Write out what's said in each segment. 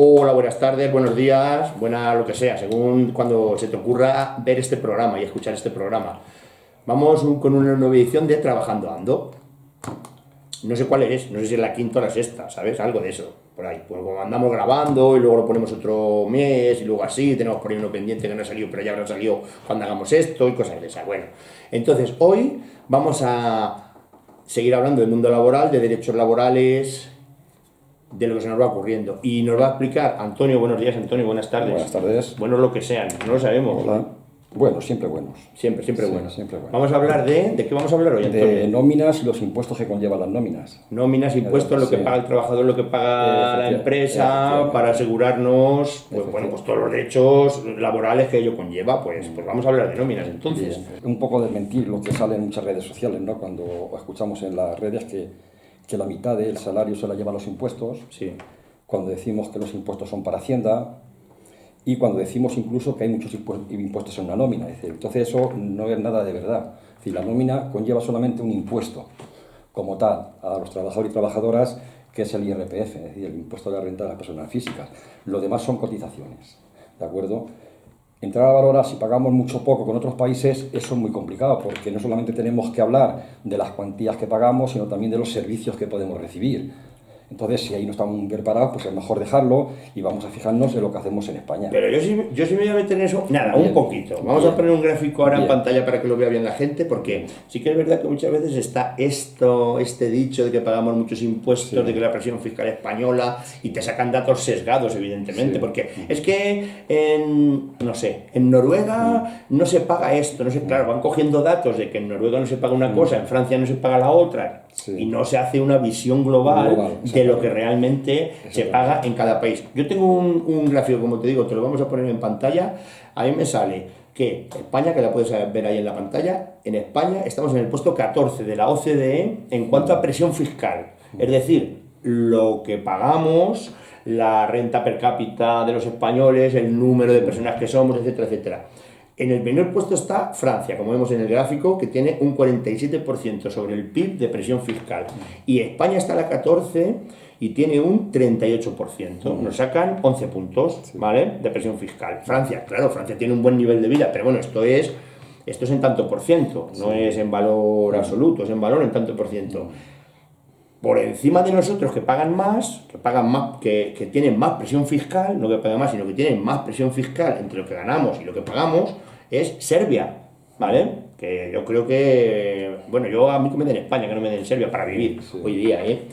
Hola, buenas tardes, buenos días, buena lo que sea, según cuando se te ocurra ver este programa y escuchar este programa. Vamos con una nueva edición de Trabajando Ando. No sé cuál es, no sé si es la quinta o la sexta, ¿sabes? Algo de eso, por ahí. Pues como andamos grabando y luego lo ponemos otro mes y luego así, tenemos por ahí uno pendiente que no ha salido, pero ya habrá salido cuando hagamos esto y cosas de esas. Bueno, entonces hoy vamos a seguir hablando del mundo laboral, de derechos laborales, de lo que se nos va ocurriendo. Y nos va a explicar Antonio. Buenos días, Antonio, buenas tardes. Buenas tardes. Buenos lo que sean, no lo sabemos. Hola. Buenos, siempre buenos. Siempre Sí, buenos. siempre buenos. Vamos a hablar ¿de qué vamos a hablar hoy, Antonio? De nóminas y los impuestos que conllevan las nóminas. Nóminas, impuestos, lo que Sí. paga el trabajador, lo que paga la empresa, para asegurarnos, pues bueno, pues todos los derechos laborales que ello conlleva, pues vamos a hablar de nóminas entonces. Bien. Un poco desmentir lo que sale en muchas redes sociales, ¿no? Cuando escuchamos en las redes que la mitad del salario se la llevan los impuestos, Sí. cuando decimos que los impuestos son para Hacienda y cuando decimos incluso que hay muchos impuestos en una nómina. Es decir, entonces eso no es nada de verdad. Es decir, la nómina conlleva solamente un impuesto como tal a los trabajadores y trabajadoras, que es el IRPF, es decir, el impuesto de la renta de las personas físicas. Lo demás son cotizaciones, ¿de acuerdo? Entrar a valorar si pagamos mucho o poco con otros países, eso es muy complicado, porque no solamente tenemos que hablar de las cuantías que pagamos, sino también de los servicios que podemos recibir. Entonces, si ahí no estamos preparados, pues es mejor dejarlo y vamos a fijarnos en lo que hacemos en España. Pero yo sí me voy a meter en eso, nada, Bien. un poquito. Vamos Bien. a poner un gráfico ahora en Bien. pantalla para que lo vea bien la gente, porque sí que es verdad que muchas veces está este dicho de que pagamos muchos impuestos, Sí. de que la presión fiscal española, y te sacan datos sesgados, evidentemente, Sí. porque es que no sé, en Noruega no se paga esto, no sé, claro, van cogiendo datos de que en Noruega no se paga una cosa, en Francia no se paga la otra, Sí. y no se hace una visión global de lo que realmente se paga en cada país. Yo tengo un gráfico, como te digo, te lo vamos a poner en pantalla. A mí me sale que España, que la puedes ver ahí en la pantalla, en España estamos en el puesto 14 de la OCDE en cuanto a presión fiscal. Es decir, lo que pagamos, la renta per cápita de los españoles, el número de personas que somos, etcétera, etcétera. En el primer puesto está Francia, como vemos en el gráfico, que tiene un 47% sobre el PIB de presión fiscal. Y España está a la 14 y tiene un 38%. Nos sacan 11 puntos, ¿vale?, de presión fiscal. Francia, claro, Francia tiene un buen nivel de vida, pero bueno, esto es en tanto por ciento, no es en valor absoluto, es en valor en tanto por ciento. Por encima de nosotros, que pagan más, que tienen más presión fiscal, no que pagan más, sino que tienen más presión fiscal entre lo que ganamos y lo que pagamos, es Serbia, ¿vale? Que yo creo que, bueno, yo a mí que me den España, que no me den Serbia para vivir hoy día, ¿eh?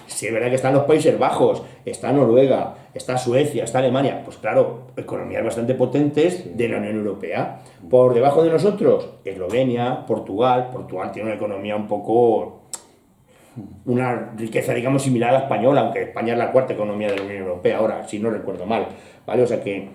Sí, es verdad que están los Países Bajos, está Noruega, está Suecia, está Alemania, pues claro, economías bastante potentes de la Unión Europea. Por debajo de nosotros, Eslovenia, Portugal tiene una economía un poco, una riqueza, digamos, similar a la española, aunque España es la cuarta economía de la Unión Europea ahora, si no recuerdo mal, ¿vale? O sea que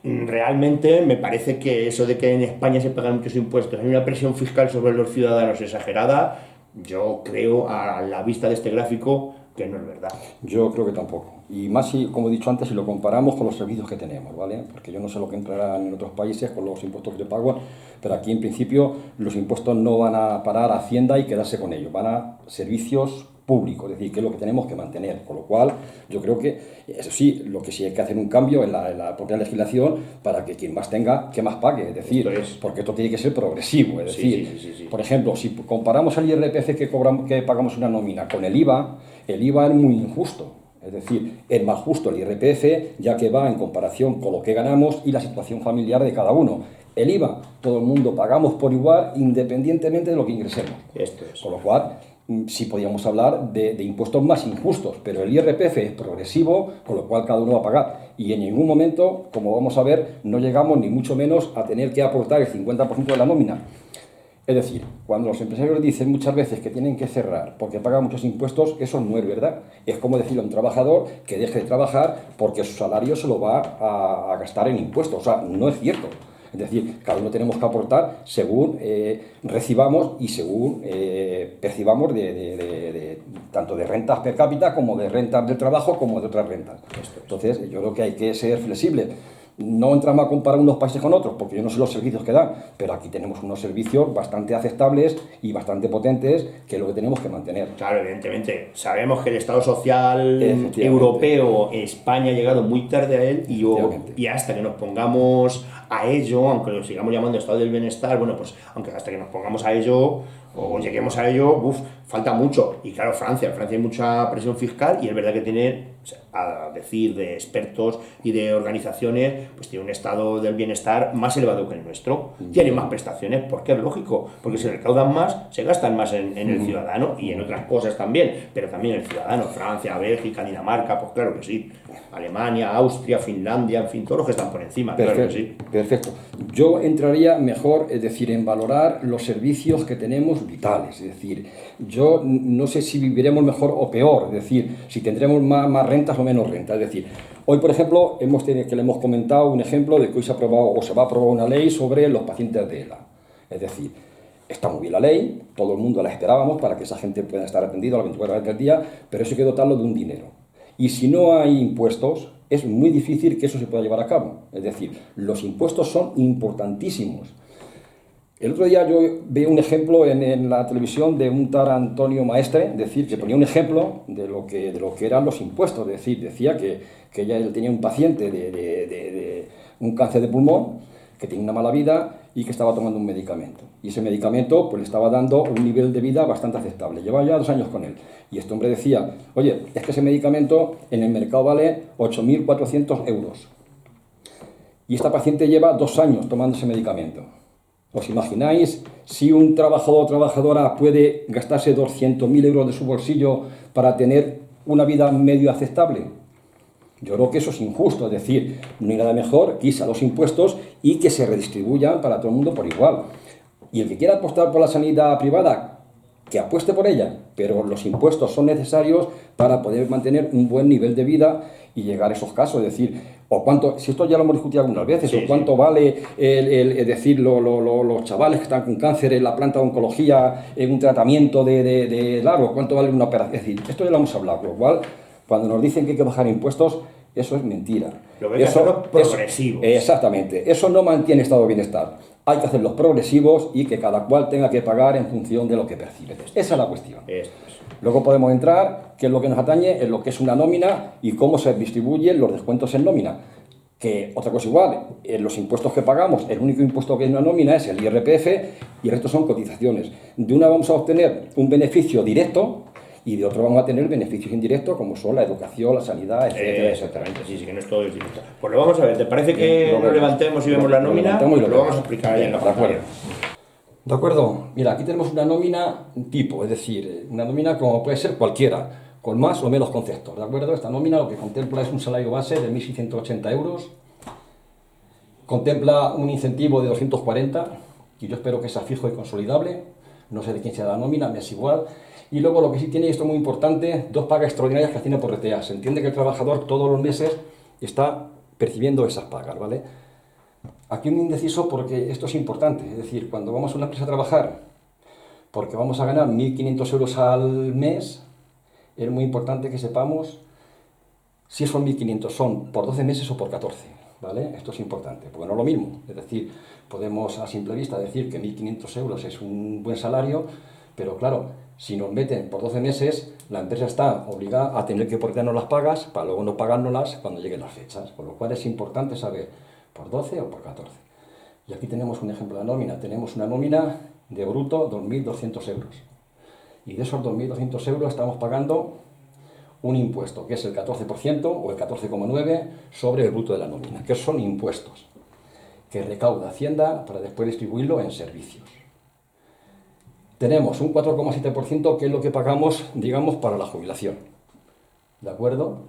realmente me parece que eso de que en España se pagan muchos impuestos, hay una presión fiscal sobre los ciudadanos exagerada, yo creo, a la vista de este gráfico, que no es verdad. Yo creo que tampoco. Y más si, como he dicho antes, si lo comparamos con los servicios que tenemos, ¿vale? Porque yo no sé lo que entrarán en otros países con los impuestos que pago, pero aquí en principio los impuestos no van a parar a Hacienda y quedarse con ellos, van a servicios públicos, es decir, que es lo que tenemos que mantener. Con lo cual, yo creo que, eso sí, lo que sí hay que hacer un cambio en la propia legislación para que quien más tenga, que más pague, es decir, porque esto tiene que ser progresivo, es decir, Sí. por ejemplo, si comparamos el IRPF que pagamos una nómina con el IVA es muy injusto. Es decir, es más justo el IRPF, ya que va en comparación con lo que ganamos y la situación familiar de cada uno. El IVA, todo el mundo pagamos por igual, independientemente de lo que ingresemos. Esto es. Con lo cual, sí podríamos hablar de impuestos más injustos, pero el IRPF es progresivo, con lo cual cada uno va a pagar. Y en ningún momento, como vamos a ver, no llegamos ni mucho menos a tener que aportar el 50% de la nómina. Es decir, cuando los empresarios dicen muchas veces que tienen que cerrar porque pagan muchos impuestos, eso no es verdad. Es como decirle a un trabajador que deje de trabajar porque su salario se lo va a gastar en impuestos. O sea, no es cierto. Es decir, cada uno tenemos que aportar según recibamos y según percibamos tanto de rentas per cápita como de rentas del trabajo como de otras rentas. Entonces, yo creo que hay que ser flexible. no entramos a comparar unos países con otros, porque yo no sé los servicios que dan, pero aquí tenemos unos servicios bastante aceptables y bastante potentes, que es lo que tenemos que mantener. Claro, evidentemente. Sabemos que el Estado social europeo, España ha llegado muy tarde a él y hasta que nos pongamos a ello, aunque lo sigamos llamando Estado del Bienestar, bueno, pues aunque hasta que nos pongamos a ello o lleguemos a ello, falta mucho. Y claro, Francia hay mucha presión fiscal y es verdad que tiene, a decir de expertos y de organizaciones, pues tiene un estado del bienestar más elevado que el nuestro. Tiene más prestaciones, porque es lógico, porque si recaudan más, se gastan más en el ciudadano y en otras cosas también, pero también el ciudadano. Francia, Bélgica, Dinamarca, pues claro que sí. Alemania, Austria, Finlandia, en fin, todos los que están por encima. Perfecto, claro que sí. Perfecto. Yo entraría mejor, es decir, en valorar los servicios que tenemos vitales. Es decir, yo no sé si viviremos mejor o peor, es decir, si tendremos más rentas o menos rentas. Es decir, hoy, por ejemplo, le hemos comentado un ejemplo de que hoy se ha aprobado o se va a aprobar una ley sobre los pacientes de ELA. Es decir, está muy bien la ley, todo el mundo la esperábamos para que esa gente pueda estar atendida a las 24 horas del día, pero eso hay que dotarlo de un dinero. Y si no hay impuestos, es muy difícil que eso se pueda llevar a cabo. Es decir, los impuestos son importantísimos. El otro día yo veo un ejemplo en la televisión de un tal Antonio Maestre, es decir, que ponía un ejemplo de lo que eran los impuestos. Es decir, decía que él tenía un paciente de un cáncer de pulmón, que tenía una mala vida y que estaba tomando un medicamento. Y ese medicamento pues, le estaba dando un nivel de vida bastante aceptable. Llevaba ya 2 años con él. Y este hombre decía, oye, es que ese medicamento en el mercado vale 8.400 euros. Y esta paciente lleva 2 años tomando ese medicamento. ¿Os imagináis si un trabajador o trabajadora puede gastarse 200.000 euros de su bolsillo para tener una vida medio aceptable? Yo creo que eso es injusto, es decir, no hay nada mejor que irse a los impuestos y que se redistribuyan para todo el mundo por igual. Y el que quiera apostar por la sanidad privada, que apueste por ella, pero los impuestos son necesarios para poder mantener un buen nivel de vida y llegar a esos casos, es decir, o cuánto, si esto ya lo hemos discutido algunas veces, o cuánto vale es decir, los chavales que están con cáncer en la planta de oncología, en un tratamiento de largo, cuánto vale una operación, es decir, esto ya lo hemos hablado, lo cual, cuando nos dicen que hay que bajar impuestos, eso es mentira. Lo que hay que hacerlo progresivos. Exactamente, eso no mantiene estado de bienestar. Hay que hacerlos progresivos y que cada cual tenga que pagar en función de lo que percibe. Esa es la cuestión. Luego podemos entrar, qué es lo que nos atañe, en lo que es una nómina y cómo se distribuyen los descuentos en nómina. Que otra cosa igual, en los impuestos que pagamos, el único impuesto que hay en una nómina es el IRPF y el resto son cotizaciones. De una vamos a obtener un beneficio directo y de otro vamos a tener beneficios indirectos como son la educación, la sanidad, etcétera. Exactamente, sí, que no es todo el directo. Pues lo vamos a ver, ¿te parece que lo levantemos y vemos la nómina? Lo vamos a explicar ahí en la pantalla. De acuerdo, mira, aquí tenemos una nómina tipo, es decir, una nómina como puede ser cualquiera, con más o menos conceptos, ¿de acuerdo? Esta nómina lo que contempla es un salario base de 1.680 euros, contempla un incentivo de 240, y yo espero que sea fijo y consolidable, no sé de quién sea la nómina, me es igual. Y luego lo que sí tiene, y esto es muy importante, 2 pagas extraordinarias que Hacienda por RTA. Se entiende que el trabajador todos los meses está percibiendo esas pagas, ¿vale? Aquí un indeciso porque esto es importante, es decir, cuando vamos a una empresa a trabajar, porque vamos a ganar 1.500 euros al mes, es muy importante que sepamos si esos 1.500 son por 12 meses o por 14, ¿vale? Esto es importante, porque no es lo mismo, es decir, podemos a simple vista decir que 1.500 euros es un buen salario, pero claro, si nos meten por 12 meses, la empresa está obligada a tener que ponernos las pagas para luego no pagárnoslas cuando lleguen las fechas, con lo cual es importante saber por 12 o por 14. Y aquí tenemos un ejemplo de nómina. Tenemos una nómina de bruto 2.200 euros. Y de esos 2.200 euros estamos pagando un impuesto, que es el 14% o el 14,9% sobre el bruto de la nómina, que son impuestos que recauda Hacienda para después distribuirlo en servicios. Tenemos un 4,7% que es lo que pagamos, digamos, para la jubilación. ¿De acuerdo?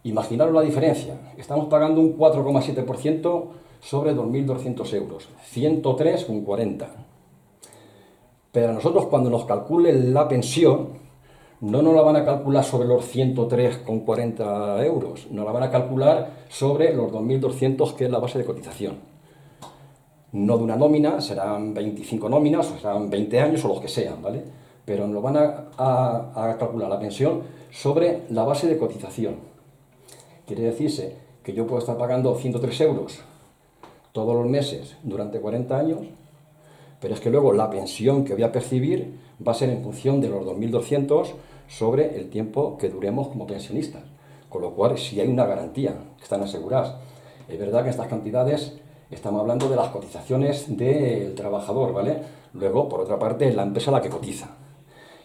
Imaginaros la diferencia. Estamos pagando un 4,7% sobre 2.200 euros. 103,40. Pero a nosotros cuando nos calculen la pensión, no nos la van a calcular sobre los 103,40 euros. Nos la van a calcular sobre los 2.200, que es la base de cotización. No de una nómina, serán 25 nóminas, o serán 20 años, o los que sean, ¿vale? Pero nos van a calcular la pensión sobre la base de cotización. Quiere decirse que yo puedo estar pagando 103 euros todos los meses durante 40 años, pero es que luego la pensión que voy a percibir va a ser en función de los 2.200 sobre el tiempo que duremos como pensionistas. Con lo cual, si hay una garantía, que están aseguradas. Es verdad que estas cantidades estamos hablando de las cotizaciones del trabajador, ¿vale? Luego, por otra parte, es la empresa la que cotiza.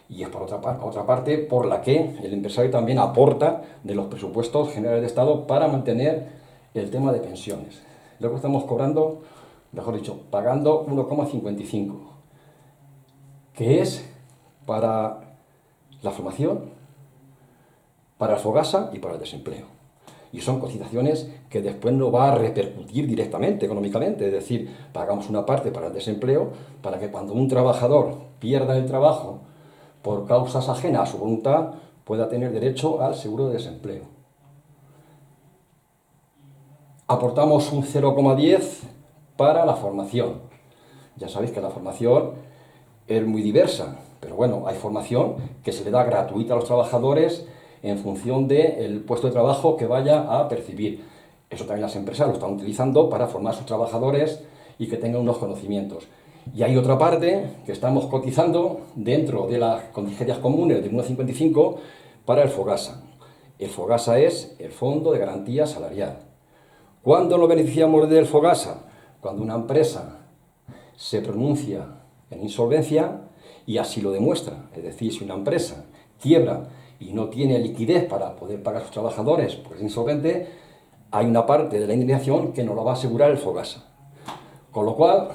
Y es por otra parte por la que el empresario también aporta de los presupuestos generales de Estado para mantener el tema de pensiones. Luego estamos cobrando, mejor dicho, pagando 1,55, que es para la formación, para el FOGASA y para el desempleo. Y son cotizaciones que después no va a repercutir directamente económicamente, es decir, pagamos una parte para el desempleo para que cuando un trabajador pierda el trabajo por causas ajenas a su voluntad pueda tener derecho al seguro de desempleo. Aportamos un 0,10 para la formación. Ya sabéis que la formación es muy diversa, pero bueno, hay formación que se le da gratuita a los trabajadores en función del puesto de trabajo que vaya a percibir. Eso también las empresas lo están utilizando para formar a sus trabajadores y que tengan unos conocimientos. Y hay otra parte que estamos cotizando dentro de las contingencias comunes del 1,55 para el FOGASA. El FOGASA es el Fondo de Garantía Salarial. ¿Cuándo nos beneficiamos del FOGASA? Cuando una empresa se pronuncia en insolvencia y así lo demuestra. Es decir, si una empresa quiebra y no tiene liquidez para poder pagar a sus trabajadores porque es insolvente, hay una parte de la indemnización que nos lo va a asegurar el FOGASA. Con lo cual,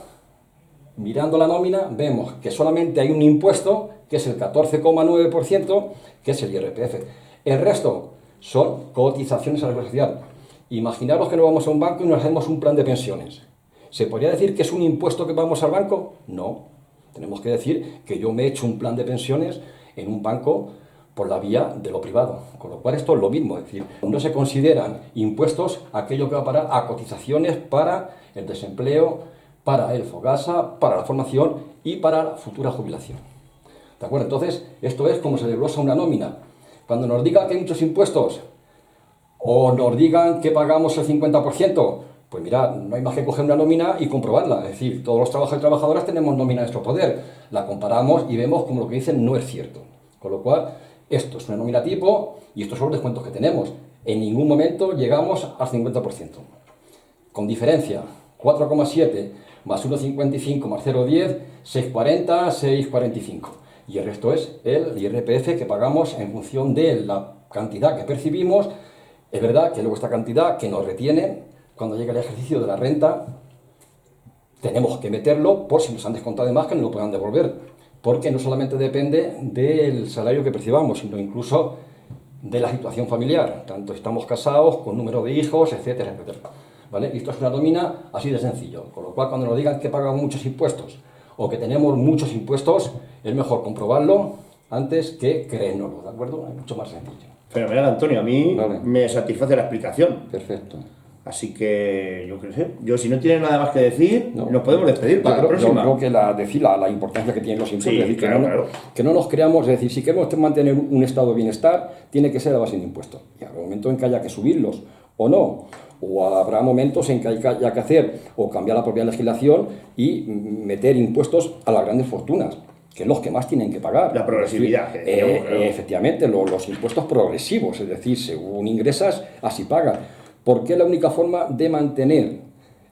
mirando la nómina, vemos que solamente hay un impuesto, que es el 14,9%, que es el IRPF. El resto son cotizaciones a la Seguridad Social. Imaginaros que nos vamos a un banco y nos hacemos un plan de pensiones. ¿Se podría decir que es un impuesto que vamos al banco? No. Tenemos que decir que yo me he hecho un plan de pensiones en un banco por la vía de lo privado. Con lo cual esto es lo mismo. Es decir, no se consideran impuestos aquello que va a parar a cotizaciones para el desempleo, para el FOGASA, para la formación y para la futura jubilación. ¿De acuerdo? Entonces, esto es como se desglosa una nómina. Cuando nos digan que hay muchos impuestos o nos digan que pagamos el 50%, pues mirad, no hay más que coger una nómina y comprobarla. Es decir, todos los trabajadores y trabajadoras tenemos nómina en nuestro poder. La comparamos y vemos como lo que dicen no es cierto. Con lo cual, esto es una nómina tipo y estos son los descuentos que tenemos. En ningún momento llegamos al 50%. Con diferencia, 4,7 más 1,55 más 0,10, 6,40, 6,45. Y el resto es el IRPF que pagamos en función de la cantidad que percibimos. Es verdad que luego esta cantidad que nos retiene, cuando llega el ejercicio de la renta, tenemos que meterlo por si nos han descontado de más que no lo puedan devolver. Porque no solamente depende del salario que percibamos, sino incluso de la situación familiar. Tanto estamos casados, con número de hijos, etcétera, etcétera. ¿Vale? Y esto es una nómina así de sencillo. Con lo cual, cuando nos digan que pagamos muchos impuestos o que tenemos muchos impuestos, es mejor comprobarlo antes que creérnoslo, ¿de acuerdo? Es mucho más sencillo. Fenomenal, Antonio. A mí me satisface la explicación. Perfecto. Así que yo qué sé, yo si no tiene nada más que decir, nos podemos despedir para la próxima. Yo creo que la importancia que tienen los impuestos, Sí, es decir, claro. Que no nos creamos, es decir, si queremos mantener un estado de bienestar, tiene que ser a base de impuestos. Y habrá momentos en que haya que subirlos o no, o habrá momentos en que haya que hacer o cambiar la propia legislación y meter impuestos a las grandes fortunas, que es los que más tienen que pagar. La progresividad. Efectivamente, los impuestos progresivos, es decir, según ingresas, así pagas. ¿Por qué la única forma de mantener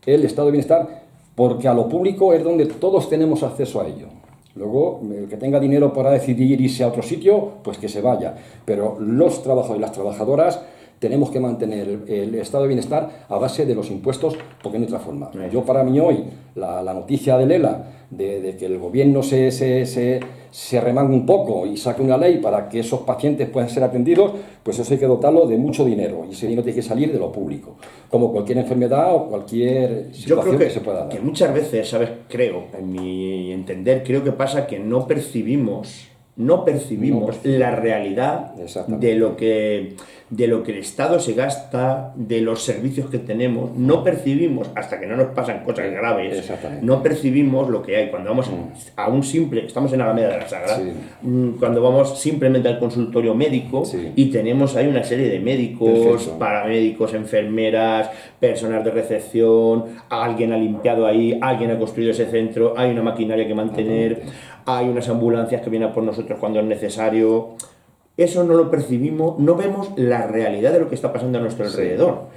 el estado de bienestar? Porque a lo público es donde todos tenemos acceso a ello. Luego, el que tenga dinero para decidir irse a otro sitio, pues que se vaya. Pero los trabajadores y las trabajadoras tenemos que mantener el estado de bienestar a base de los impuestos, porque no hay otra forma. Yo, para mí hoy, la noticia del ELA, de que el gobierno se remangue un poco y saque una ley para que esos pacientes puedan ser atendidos, pues eso hay que dotarlo de mucho dinero, y ese dinero tiene que salir de lo público, como cualquier enfermedad o cualquier situación que se pueda dar. Que muchas veces, ¿sabes? Creo, en mi entender, creo que pasa que no percibimos la realidad de lo que de lo que el Estado se gasta, de los servicios que tenemos, no percibimos, hasta que no nos pasan cosas graves, no percibimos lo que hay. Cuando vamos a un simple, estamos en Alameda de la Sagrada, cuando vamos simplemente al consultorio médico y tenemos ahí una serie de médicos, paramédicos, enfermeras, personas de recepción, alguien ha limpiado ahí, alguien ha construido ese centro, hay una maquinaria que mantener, hay unas ambulancias que vienen por nosotros cuando es necesario. Eso no lo percibimos, no vemos la realidad de lo que está pasando a nuestro alrededor.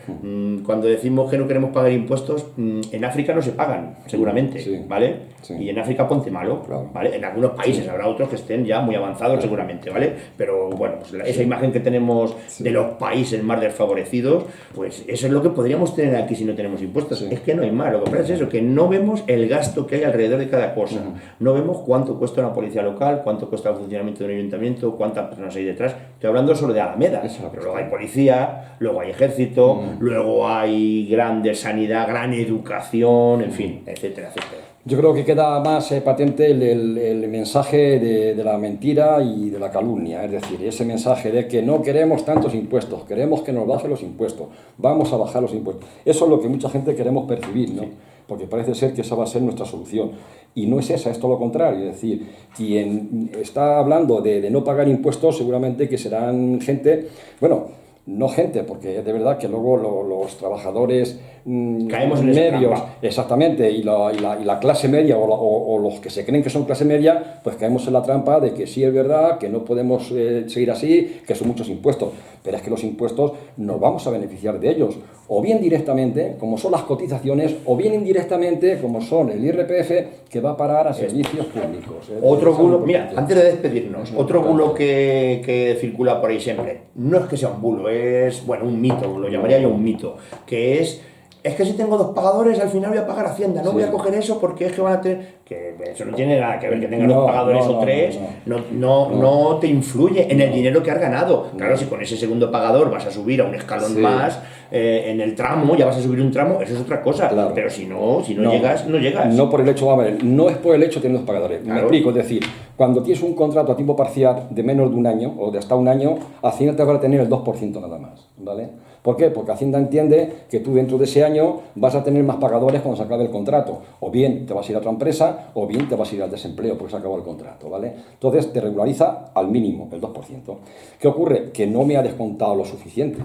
Cuando decimos que no queremos pagar impuestos, en África no se pagan, seguramente, ¿vale? Y en África ponte malo, ¿vale? En algunos países habrá otros que estén ya muy avanzados, seguramente, ¿vale? Pero bueno, pues esa imagen que tenemos de los países más desfavorecidos, pues eso es lo que podríamos tener aquí si no tenemos impuestos. Es que no hay más, lo que pasa es eso, que no vemos el gasto que hay alrededor de cada cosa. No vemos cuánto cuesta una policía local, cuánto cuesta el funcionamiento de un ayuntamiento, cuántas personas hay detrás. Estoy hablando solo de Alameda, pero luego hay policía, luego hay ejército, luego hay grande sanidad, gran educación, en fin, etcétera, etcétera. Yo creo que queda más patente el mensaje de la mentira y de la calumnia, es decir, ese mensaje de que no queremos tantos impuestos, queremos que nos bajen los impuestos, vamos a bajar los impuestos. Eso es lo que mucha gente queremos percibir, ¿no? Porque parece ser que esa va a ser nuestra solución. Y no es esa, es todo lo contrario. Es decir, quien está hablando de no pagar impuestos seguramente que serán gente, bueno, no gente, porque de verdad que luego los trabajadores caemos en medios, exactamente, y la clase media o los que se creen que son clase media, pues caemos en la trampa de que sí es verdad, que no podemos seguir así, que son muchos impuestos, pero es que los impuestos nos vamos a beneficiar de ellos, o bien directamente, como son las cotizaciones, o bien indirectamente, como son el IRPF, que va a parar a servicios públicos. Otro bulo, mira, antes de despedirnos, otro bulo que circula por ahí siempre, no es que sea un bulo, es, bueno, un mito, lo llamaría yo un mito, que es que si tengo 2 pagadores al final voy a pagar Hacienda, no voy a coger eso porque es que van a tener... Que eso no tiene nada que ver, que tengas 2 pagadores o 3, no te influye en el dinero que has ganado. Claro, si con ese segundo pagador vas a subir a un escalón más, en el tramo, ya vas a subir un tramo, eso es otra cosa. Pero si no llegas, no llegas. No por el hecho, a ver, no es por el hecho de tener 2 pagadores. Me explico, es decir, cuando tienes un contrato a tiempo parcial de menos de un año o de hasta un año, Hacienda te va a tener el 2% nada más, ¿vale? ¿Por qué? Porque Hacienda entiende que tú dentro de ese año vas a tener más pagadores cuando se acabe el contrato. O bien te vas a ir a otra empresa, o bien te vas a ir al desempleo porque se acabó el contrato, ¿vale? Entonces te regulariza al mínimo, el 2%. ¿Qué ocurre? Que no me ha descontado lo suficiente.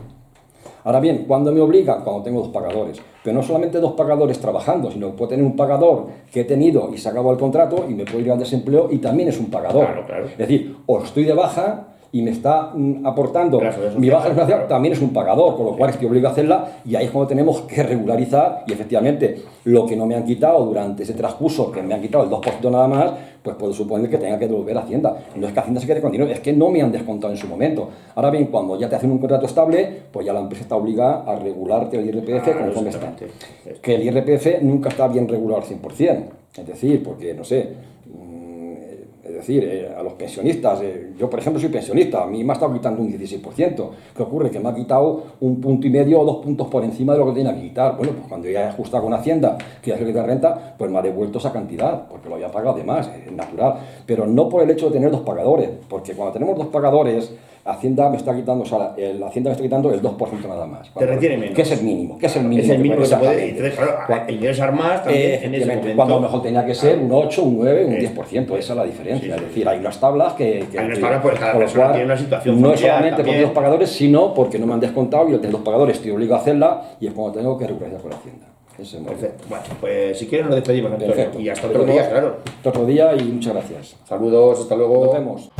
Ahora bien, ¿cuándo me obliga? Cuando tengo 2 pagadores. Pero no solamente 2 pagadores trabajando, sino que puedo tener un pagador que he tenido y se acabó el contrato y me puedo ir al desempleo y también es un pagador. Claro. Es decir, o estoy de baja y me está aportando mi baja responsabilidad, también es un pagador, con lo cual estoy obligado a hacerla y ahí es cuando tenemos que regularizar y efectivamente lo que no me han quitado durante ese transcurso, que me han quitado el 2% nada más, pues puedo suponer que tenga que devolver a Hacienda. No es que Hacienda se quede con dinero, es que no me han descontado en su momento. Ahora bien, cuando ya te hacen un contrato estable, pues ya la empresa está obligada a regularte el IRPF conforme está. Que el IRPF nunca está bien regulado al 100%, es decir, porque, no sé... Es decir, a los pensionistas, yo por ejemplo soy pensionista, a mí me ha estado quitando un 16%. ¿Qué ocurre? Que me ha quitado 1,5 puntos o 2 puntos por encima de lo que tenía que quitar. Bueno, pues cuando ya he ajustado con Hacienda, que ya se quita renta, pues me ha devuelto esa cantidad, porque lo había pagado de más, es natural. Pero no por el hecho de tener 2 pagadores, porque cuando tenemos 2 pagadores, Hacienda me está quitando, o sea, la Hacienda me está quitando el 2% nada más. Te retiene menos. ¿Qué es el mínimo? ¿Qué es el mínimo? Es el mínimo que se puede. Entonces, claro, ingresar más también en ese momento. Cuando a lo mejor tenía que ser un 8, un 9, un 10%, esa es la diferencia. Es decir, hay unas tablas que hay unas tablas porque cada persona tiene una situación no es solamente porque 2 pagadores, sino porque no me han descontado y yo tengo 2 pagadores, estoy obligado a hacerla y es cuando tengo que regularizar con la Hacienda. Perfecto. Bueno, pues si quieres nos despedimos, Antonio. Y hasta otro día, claro. Hasta otro día y muchas gracias. Saludos, hasta luego. Nos vemos.